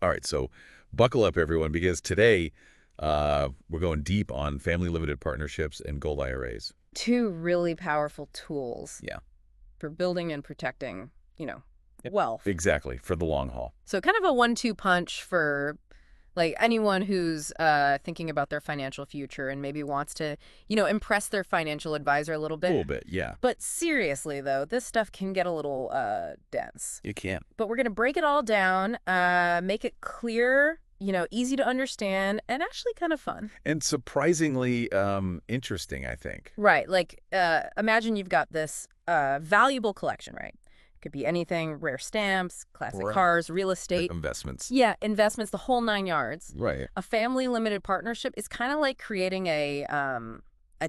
All right, so buckle up, everyone, because today we're going deep on family limited partnerships and gold IRAs. Two really powerful tools Yeah. for building and protecting, Yep. wealth. Exactly, for the long haul. So kind of a 1-2 punch for like anyone who's thinking about their financial future and maybe wants to, impress their financial advisor a little A bit. little bit, yeah. But seriously, though, this stuff can get a little dense. You can. But we're going to break it all down, make it clear, easy to understand, and actually kind of fun. And surprisingly interesting, I think. Right. Like, imagine you've got this valuable collection, right? Could be anything, rare stamps, classic Right. cars, real estate. Investments. Yeah, investments, the whole 9 yards. Right. A family limited partnership is kind of like creating a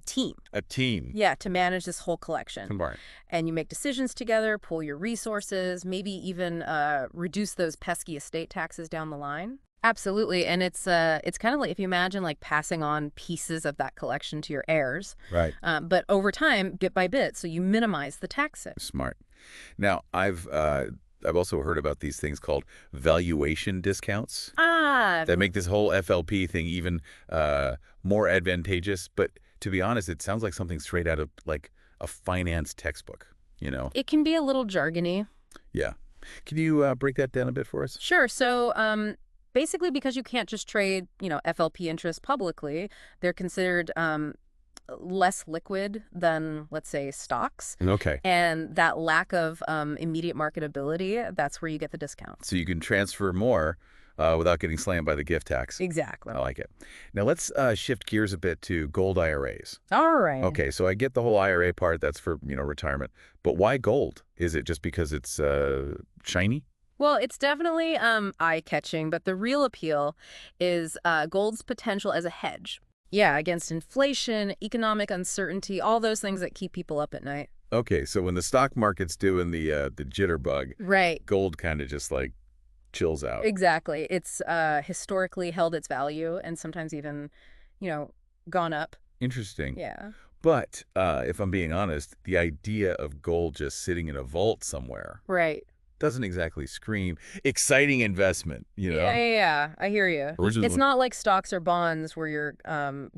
team. A team. Yeah, to manage this whole collection. Combined. And you make decisions together, pool your resources, maybe even reduce those pesky estate taxes down the line. Absolutely, and it's kind of like if you imagine like passing on pieces of that collection to your heirs, Right. but over time, bit by bit, so you minimize the tax hit. Smart. Now, I've also heard about these things called valuation discounts that make this whole FLP thing even more advantageous. But to be honest, it sounds like something straight out of like a finance textbook, It can be a little jargony. Yeah. Can you break that down a bit for us? Sure. So basically, because you can't just trade, FLP interests publicly, they're considered less liquid than, let's say, stocks. Okay. And that lack of immediate marketability, that's where you get the discount. So you can transfer more without getting slammed by the gift tax. Exactly. I like it. Now let's shift gears a bit to gold IRAs. All right. Okay, so I get the whole IRA part. That's for, retirement. But why gold? Is it just because it's shiny? Well, it's definitely eye-catching, but the real appeal is gold's potential as a hedge. Yeah, against inflation, economic uncertainty, all those things that keep people up at night. Okay, so when the stock market's doing the jitterbug, Right. gold kind of just like chills out. Exactly. It's historically held its value and sometimes even, gone up. Interesting. Yeah. But if I'm being honest, the idea of gold just sitting in a vault somewhere Right. doesn't exactly scream exciting investment, Yeah. I hear you. Originally- It's not like stocks or bonds where you're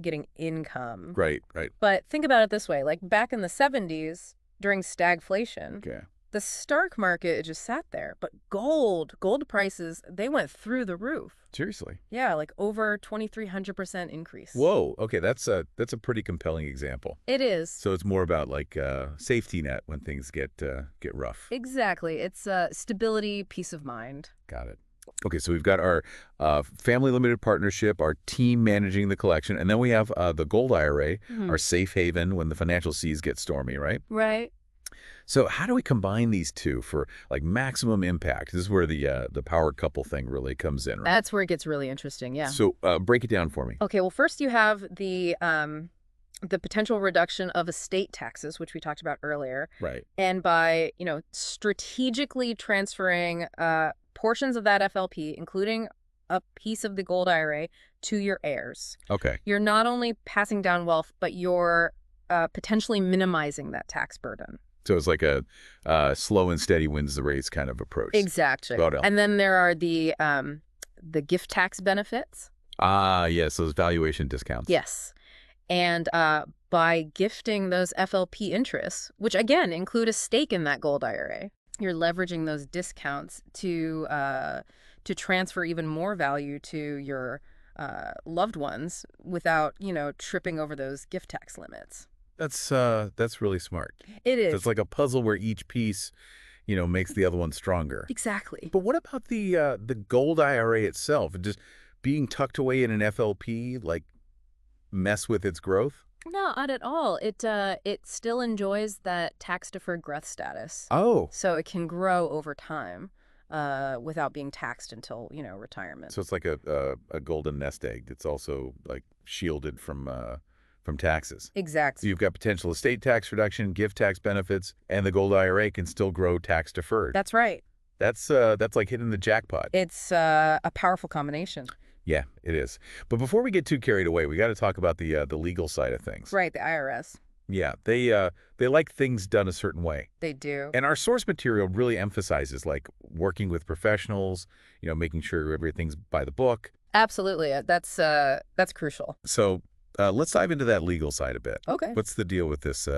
getting income. Right. But think about it this way. Like back in the 70s, during stagflation, Okay. the stock market just sat there. But gold prices, they went through the roof. Seriously. Yeah, like over 2,300% increase. Whoa. Okay, that's a pretty compelling example. It is. So it's more about like safety net when things get rough. Exactly. It's stability, peace of mind. Got it. Okay, so we've got our family limited partnership, our team managing the collection, and then we have the gold IRA, our safe haven when the financial seas get stormy, right? Right. So how do we combine these two for like maximum impact? This is where the power couple thing really comes in, right? That's where it gets really interesting, yeah. So break it down for me. Okay, well, first you have the potential reduction of estate taxes, which we talked about earlier. Right. And by, strategically transferring portions of that FLP, including a piece of the gold IRA, to your heirs. Okay. You're not only passing down wealth, but you're potentially minimizing that tax burden. So it's like a slow and steady wins the race kind of approach. Exactly. About it. And then there are the gift tax benefits. Ah, yes, those valuation discounts. Yes. And by gifting those FLP interests, which again include a stake in that gold IRA, you're leveraging those discounts to transfer even more value to your loved ones without, tripping over those gift tax limits. That's really smart. It is. So it's like a puzzle where each piece, makes the other one stronger. Exactly. But what about the gold IRA itself? Just being tucked away in an FLP, like mess with its growth? No, not at all. It still enjoys that tax-deferred growth status. Oh. So it can grow over time without being taxed until, retirement. So it's like a golden nest egg that's also like shielded from taxes. So Exactly. you've got potential estate tax reduction, gift tax benefits, and the gold IRA can still grow tax deferred. That's right. That's like hitting the jackpot. It's a powerful combination. Yeah, it is. But before we get too carried away, we got to talk about the legal side of things. Right, the IRS. Yeah, they like things done a certain way. They do. And our source material really emphasizes like working with professionals, making sure everything's by the book. Absolutely. That's crucial. So let's dive into that legal side a bit. Okay. What's the deal with this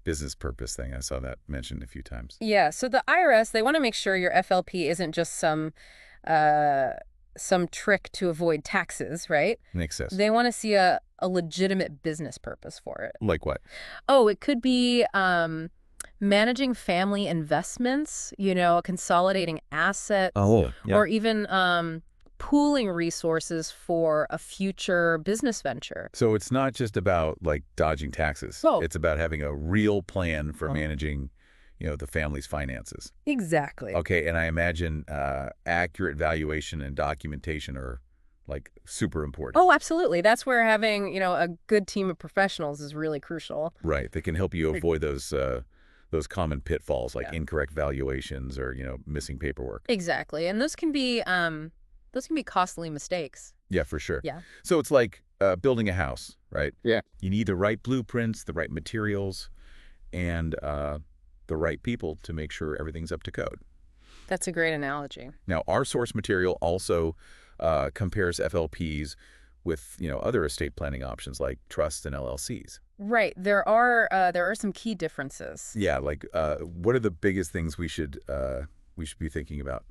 business purpose thing? I saw that mentioned a few times. Yeah, so the IRS, they want to make sure your FLP isn't just uh some trick to avoid taxes, right? Makes sense. They want to see a legitimate business purpose for it. Like what? Oh, it could be managing family investments, consolidating assets, Oh, yeah. or even pooling resources for a future business venture. So it's not just about like dodging taxes. Oh. It's about having a real plan for managing, the family's finances. Exactly. Okay, and I imagine accurate valuation and documentation are like super important. Oh, absolutely. That's where having, a good team of professionals is really crucial. Right. They can help you avoid those common pitfalls like Yeah. incorrect valuations or, missing paperwork. Exactly. And those can be costly mistakes. Yeah, for sure. Yeah. So it's like building a house, right? Yeah. You need the right blueprints, the right materials, and the right people to make sure everything's up to code. That's a great analogy. Now, our source material also compares FLPs with, other estate planning options like trusts and LLCs. Right. There are some key differences. Yeah, like what are the biggest things we should be thinking about?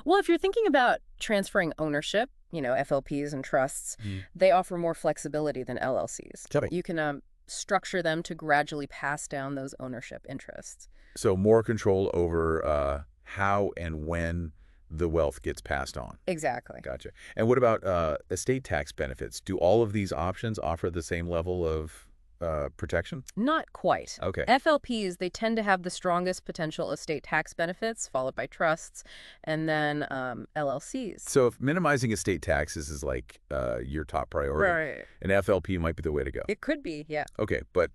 Well, if you're thinking about transferring ownership, FLPs and trusts, Mm. they offer more flexibility than LLCs. Tell me. You can structure them to gradually pass down those ownership interests. So more control over how and when the wealth gets passed on. Exactly. Gotcha. And what about estate tax benefits? Do all of these options offer the same level of protection? Not quite. Okay. FLPs, they tend to have the strongest potential estate tax benefits, followed by trusts, and then LLCs. So if minimizing estate taxes is like your top priority, Right. an FLP might be the way to go. It could be, yeah. Okay, but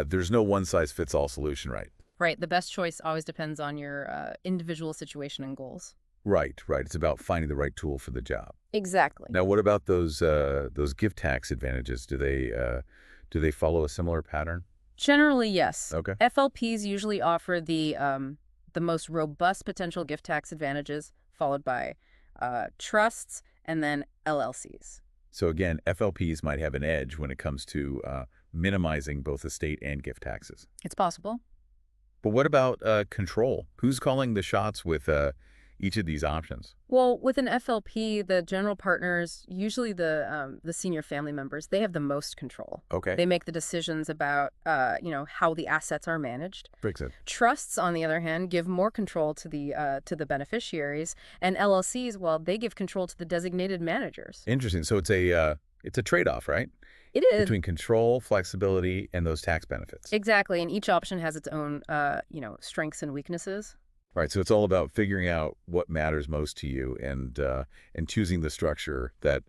there's no one-size-fits-all solution, right? Right. The best choice always depends on your individual situation and goals. Right, right. It's about finding the right tool for the job. Exactly. Now, what about those gift tax advantages? Do they follow a similar pattern? Generally, yes. Okay. FLPs usually offer the most robust potential gift tax advantages, followed by trusts and then LLCs. So again, FLPs might have an edge when it comes to minimizing both estate and gift taxes. It's possible. But what about control? Who's calling the shots with each of these options? Well, with an FLP, the general partners, usually the senior family members, they have the most control. Okay. They make the decisions about how the assets are managed. Makes sense. Trusts, on the other hand, give more control to the beneficiaries, and LLCs, well, they give control to the designated managers. Interesting. So it's a trade-off, right? It is. Between control, flexibility, and those tax benefits. Exactly, and each option has its own strengths and weaknesses. Right. So it's all about figuring out what matters most to you and choosing the structure that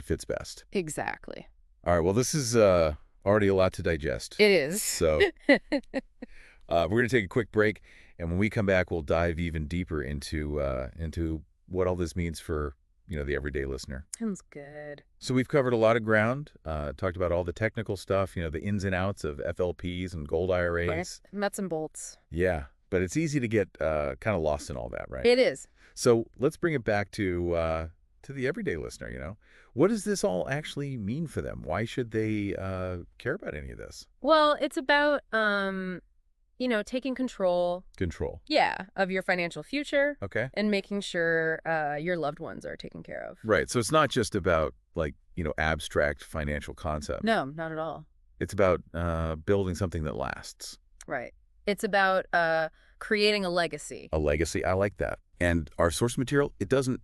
fits best. Exactly. All right. Well, this is already a lot to digest. It is. So we're going to take a quick break, and when we come back, we'll dive even deeper into what all this means for the everyday listener. Sounds good. So we've covered a lot of ground, talked about all the technical stuff, the ins and outs of FLPs and gold IRAs. Right. Nuts and bolts. Yeah, but it's easy to get kind of lost in all that, right? It is. So let's bring it back to the everyday listener. What does this all actually mean for them? Why should they care about any of this? Well, it's about taking control. Control. Yeah, of your financial future. Okay. And making sure your loved ones are taken care of. Right. So it's not just about abstract financial concepts. No, not at all. It's about building something that lasts. Right. It's about creating a legacy. A legacy. I like that. And our source material, it doesn't,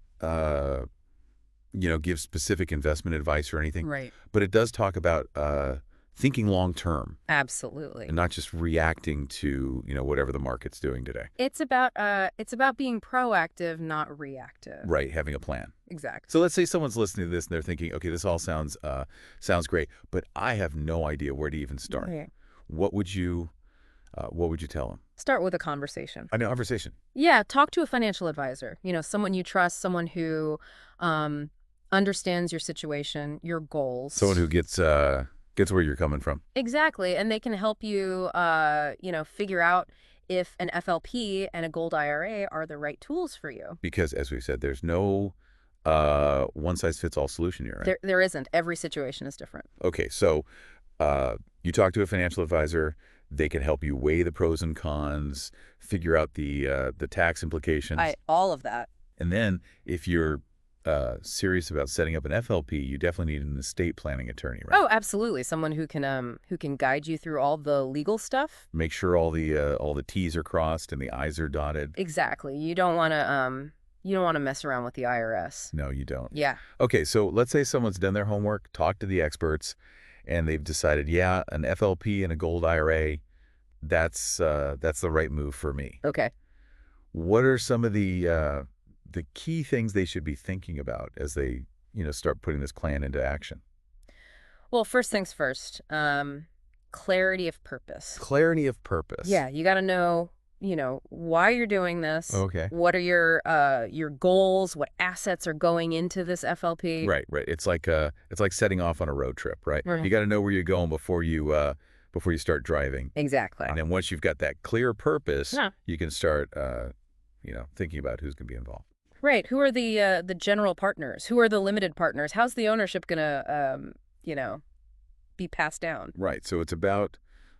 give specific investment advice or anything. Right. But it does talk about thinking long term. Absolutely. And not just reacting to, whatever the market's doing today. It's about being proactive, not reactive. Right. Having a plan. Exactly. So let's say someone's listening to this and they're thinking, okay, this all sounds great, but I have no idea where to even start. Right. What would you tell them? Start with a conversation. A conversation. Yeah, talk to a financial advisor. Someone you trust, someone who understands your situation, your goals. Someone who gets Gets where you're coming from. Exactly. And they can help you, figure out if an FLP and a gold IRA are the right tools for you. Because, as we said, there's no one-size-fits-all solution here, right? There isn't. Every situation is different. Okay, so you talk to a financial advisor. They can help you weigh the pros and cons, figure out the tax implications. All of that. And then if you're serious about setting up an FLP, you definitely need an estate planning attorney, right? Oh, absolutely. Someone who can guide you through all the legal stuff. Make sure all the T's are crossed and the I's are dotted. Exactly. You don't want to mess around with the IRS. No, you don't. Yeah. Okay, so let's say someone's done their homework, talked to the experts, and they've decided, yeah, an FLP and a gold IRA, that's the right move for me. Okay. What are some of the key things they should be thinking about as they, start putting this plan into action? Well, first things first, clarity of purpose. Clarity of purpose. Yeah, you got to know, why you're doing this. Okay. What are your goals? What assets are going into this FLP? Right. It's like setting off on a road trip, right? Right. You got to know where you're going before you start driving. Exactly. And then once you've got that clear purpose, Yeah. you can start thinking about who's going to be involved. Right. Who are the general partners? Who are the limited partners? How's the ownership gonna be passed down? Right. So it's about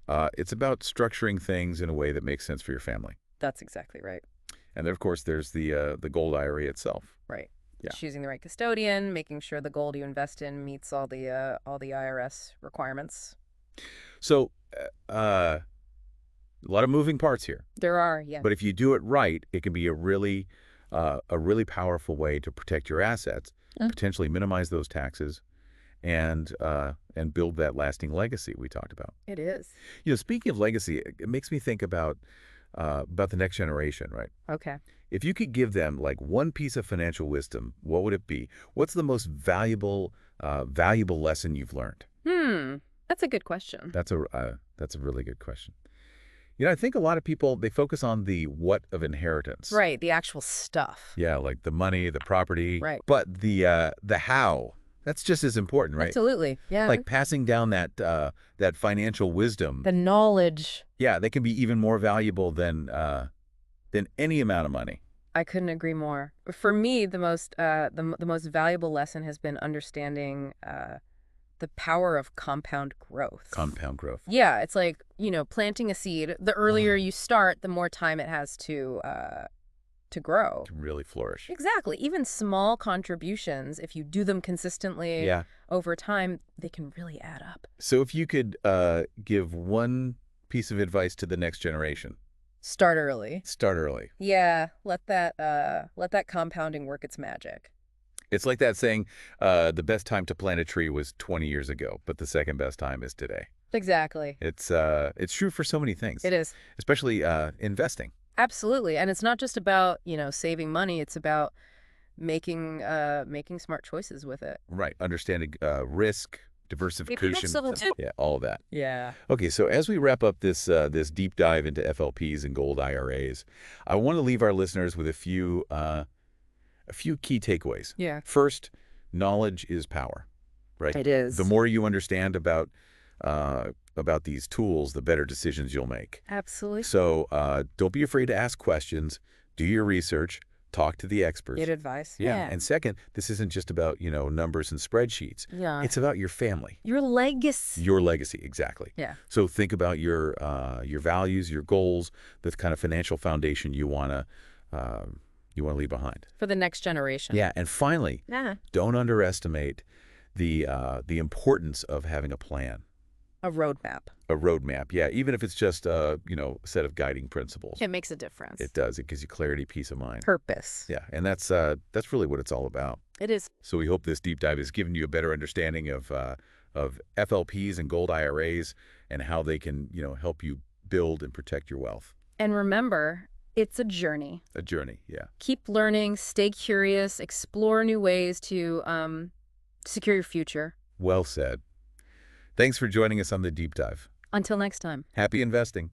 structuring things in a way that makes sense for your family. That's exactly right. And then, of course, there's the gold IRA itself. Right. Yeah. Choosing the right custodian, making sure the gold you invest in meets all the IRS requirements. So a lot of moving parts here. There are, yeah. But if you do it right, it can be a really powerful way to protect your assets, potentially minimize those taxes, and build that lasting legacy we talked about. It is. Speaking of legacy, it makes me think about the next generation, right? Okay. If you could give them like one piece of financial wisdom, what would it be? What's the most valuable lesson you've learned? That's a good question. That's a really good question. I think a lot of people, they focus on the what of inheritance. Right, the actual stuff. Yeah, like the money, the property. Right. But the how, that's just as important, right? Absolutely, yeah. Like passing down that financial wisdom. The knowledge. Yeah, they can be even more valuable than any amount of money. I couldn't agree more. For me, the most valuable lesson has been understanding the power of compound growth. Compound growth. Yeah, it's like, planting a seed. The earlier you start, the more time it has to grow. To really flourish. Exactly. Even small contributions, if you do them consistently over time, they can really add up. So if you could give one piece of advice to the next generation. Start early. Start early. Yeah, let that compounding work its magic. It's like that saying, the best time to plant a tree was 20 years ago, but the second best time is today. Exactly. It's true for so many things. It is. Especially investing. Absolutely. And it's not just about, saving money. It's about making smart choices with it. Right. Understanding risk, diversification. Yeah, all of that. Yeah. Okay, so as we wrap up this deep dive into FLPs and gold IRAs, I want to leave our listeners with a few key takeaways. Yeah. First, knowledge is power, right? It is. The more you understand about these tools, the better decisions you'll make. Absolutely. So don't be afraid to ask questions, do your research, talk to the experts. Get advice. Yeah. And second, this isn't just about, numbers and spreadsheets. Yeah. It's about your family. Your legacy. Your legacy, exactly. Yeah. So think about your values, your goals, the kind of financial foundation you want to leave behind. For the next generation. Yeah. And finally, don't underestimate the importance of having a plan. A roadmap. A roadmap, yeah. Even if it's just a set of guiding principles. It makes a difference. It does. It gives you clarity, peace of mind. Purpose. Yeah, and that's really what it's all about. It is. So we hope this deep dive has given you a better understanding of FLPs and gold IRAs and how they can help you build and protect your wealth. And remember, it's a journey. A journey, yeah. Keep learning, stay curious, explore new ways to secure your future. Well said. Thanks for joining us on the deep dive. Until next time. Happy investing.